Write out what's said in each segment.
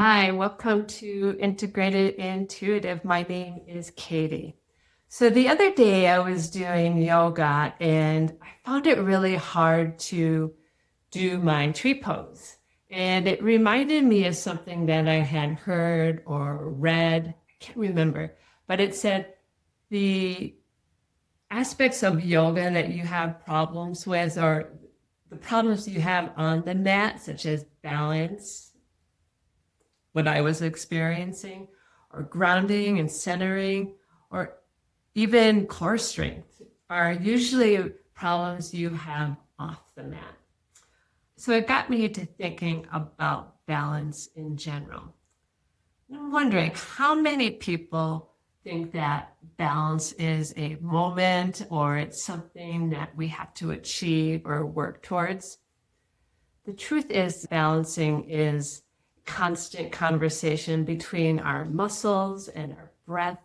Hi, welcome to Integrated Intuitive. My name is Katie. So the other day I was doing yoga and I found it really hard to do my tree pose. And it reminded me of something that I had heard or read. I can't remember, but it said the aspects of yoga that you have problems with or the problems you have on the mat, such as balance, what I was experiencing, or grounding and centering, or even core strength are usually problems you have off the mat. So it got me to thinking about balance in general. I'm wondering how many people think that balance is a moment or it's something that we have to achieve or work towards. The truth is, balancing is constant conversation between our muscles and our breath,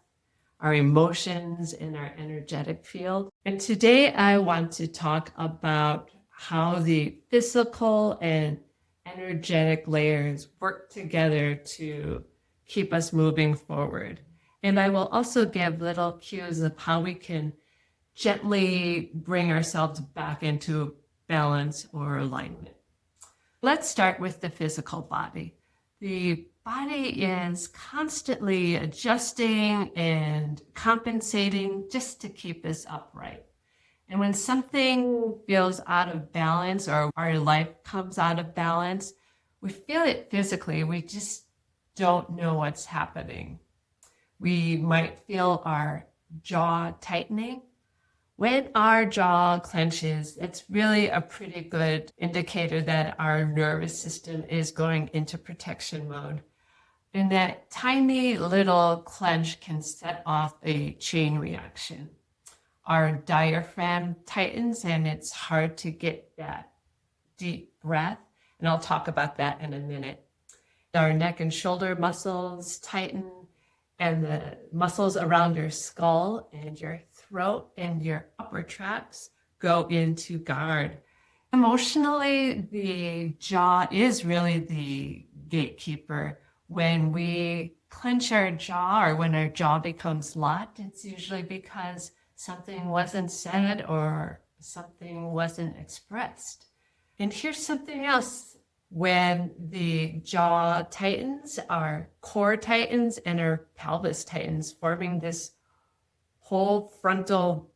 our emotions and our energetic field. And today I want to talk about how the physical and energetic layers work together to keep us moving forward. And I will also give little cues of how we can gently bring ourselves back into balance or alignment. Let's start with the physical body. The body is constantly adjusting and compensating just to keep us upright. And when something feels out of balance or our life comes out of balance, we feel it physically. We just don't know what's happening. We might feel our jaw tightening. When our jaw clenches, it's really a pretty good indicator that our nervous system is going into protection mode. And that tiny little clench can set off a chain reaction. Our diaphragm tightens and it's hard to get that deep breath. And I'll talk about that in a minute. Our neck and shoulder muscles tighten and the muscles around your skull and your throat and your upper tracts go into guard. Emotionally, the jaw is really the gatekeeper. When we clench our jaw or when our jaw becomes locked, it's usually because something wasn't said or something wasn't expressed. And here's something else. When the jaw tightens, our core tightens and our pelvis tightens, forming this whole frontal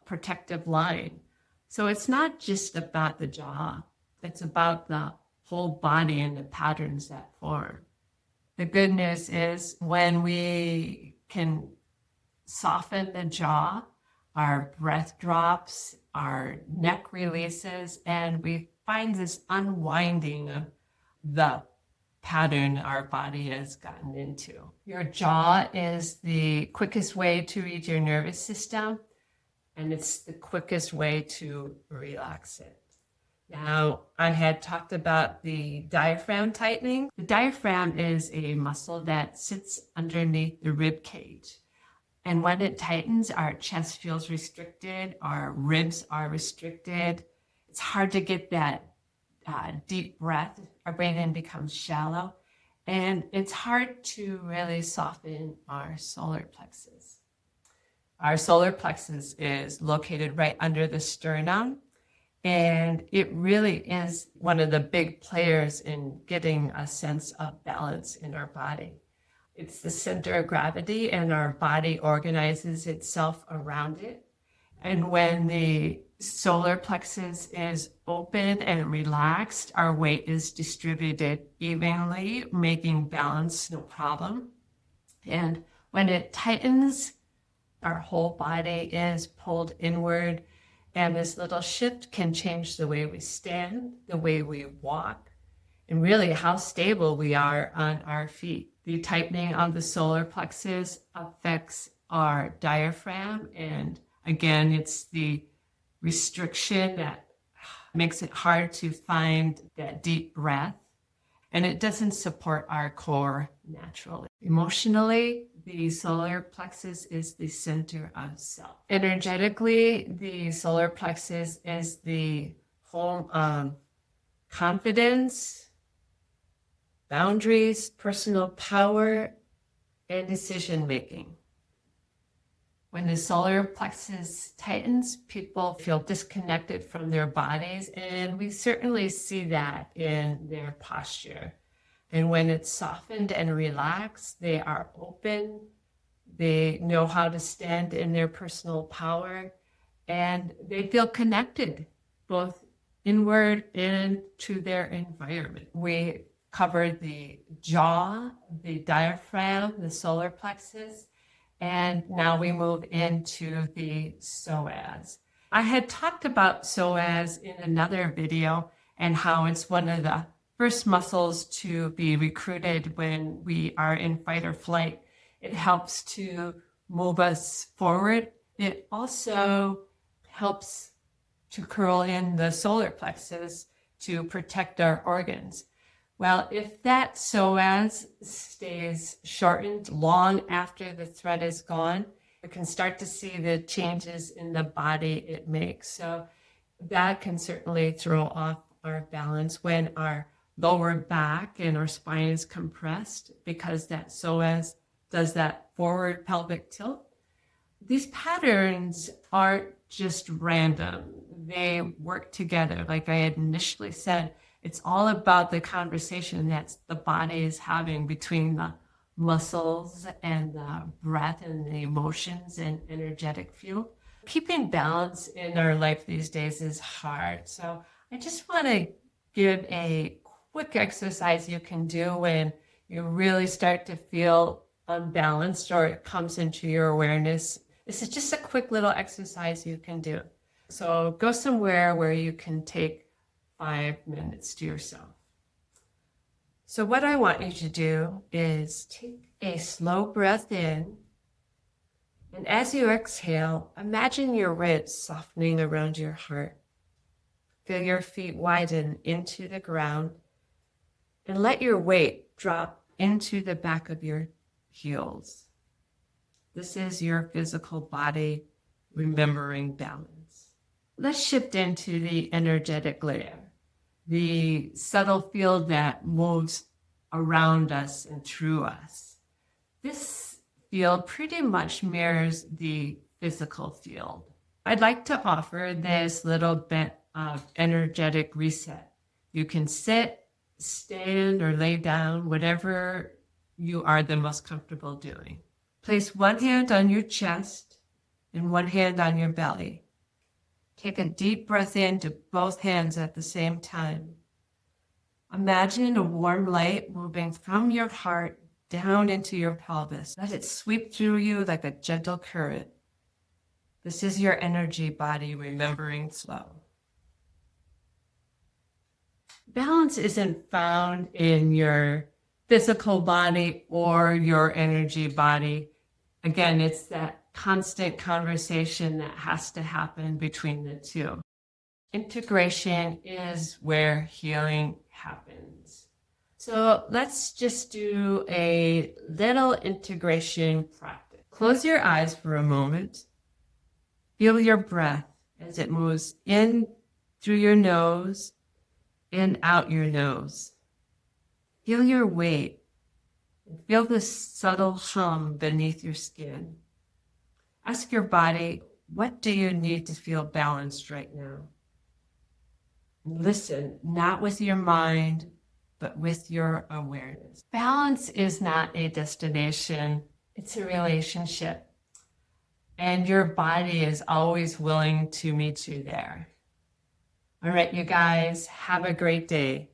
protective line. So it's not just about the jaw, it's about the whole body and the patterns that form. The good news is when we can soften the jaw, our breath drops, our neck releases, and we find this unwinding of the pattern our body has gotten into. Your jaw is the quickest way to reach your nervous system, and it's the quickest way to relax it. Now, I had talked about the diaphragm tightening. The diaphragm is a muscle that sits underneath the rib cage. And when it tightens, our chest feels restricted, our ribs are restricted. It's hard to get that deep breath. Our breathing becomes shallow. And it's hard to really soften our solar plexus. Our solar plexus is located right under the sternum. And it really is one of the big players in getting a sense of balance in our body. It's the center of gravity and our body organizes itself around it. And when the solar plexus is open and relaxed, our weight is distributed evenly, making balance no problem. And when it tightens, our whole body is pulled inward. And this little shift can change the way we stand, the way we walk, and really how stable we are on our feet. The tightening of the solar plexus affects our diaphragm. And again, it's the restriction that makes it hard to find that deep breath. And it doesn't support our core naturally. Emotionally, the solar plexus is the center of self. Energetically, the solar plexus is the home of confidence, boundaries, personal power, and decision making. When the solar plexus tightens, people feel disconnected from their bodies, and we certainly see that in their posture. And when it's softened and relaxed, they are open, they know how to stand in their personal power, and they feel connected both inward and to their environment. We covered the jaw, the diaphragm, the solar plexus, and now we move into the psoas. I had talked about psoas in another video and how it's one of the first muscles to be recruited when we are in fight or flight. It helps to move us forward. It also helps to curl in the solar plexus to protect our organs. Well, if that psoas stays shortened long after the thread is gone, we can start to see the changes in the body it makes. So that can certainly throw off our balance when our lower back and our spine is compressed because that psoas does that forward pelvic tilt. These patterns aren't just random. They work together. Like I had initially said, it's all about the conversation that the body is having between the muscles and the breath and the emotions and energetic fuel. Keeping balance in our life these days is hard. So I just want to give a quick exercise you can do when you really start to feel unbalanced or it comes into your awareness. This is just a quick little exercise you can do. So go somewhere where you can take 5 minutes to yourself. So what I want you to do is take a slow breath in, and as you exhale, imagine your ribs softening around your heart. Feel your feet widen into the ground, and let your weight drop into the back of your heels. This is your physical body remembering balance. Let's shift into the energetic layer, the subtle field that moves around us and through us. This field pretty much mirrors the physical field. I'd like to offer this little bit of energetic reset. You can sit, stand, or lay down, whatever you are the most comfortable doing. Place one hand on your chest and one hand on your belly. Take a deep breath into both hands at the same time. Imagine a warm light moving from your heart down into your pelvis. Let it sweep through you like a gentle current. This is your energy body remembering flow. Balance isn't found in your physical body or your energy body. Again, it's that constant conversation that has to happen between the two. Integration is where healing happens. So let's just do a little integration practice. Close your eyes for a moment. Feel your breath as it moves in through your nose and out your nose. Feel your weight. Feel the subtle hum beneath your skin. Ask your body, what do you need to feel balanced right now? Listen, not with your mind, but with your awareness. Balance is not a destination, it's a relationship. And your body is always willing to meet you there. All right, you guys, have a great day.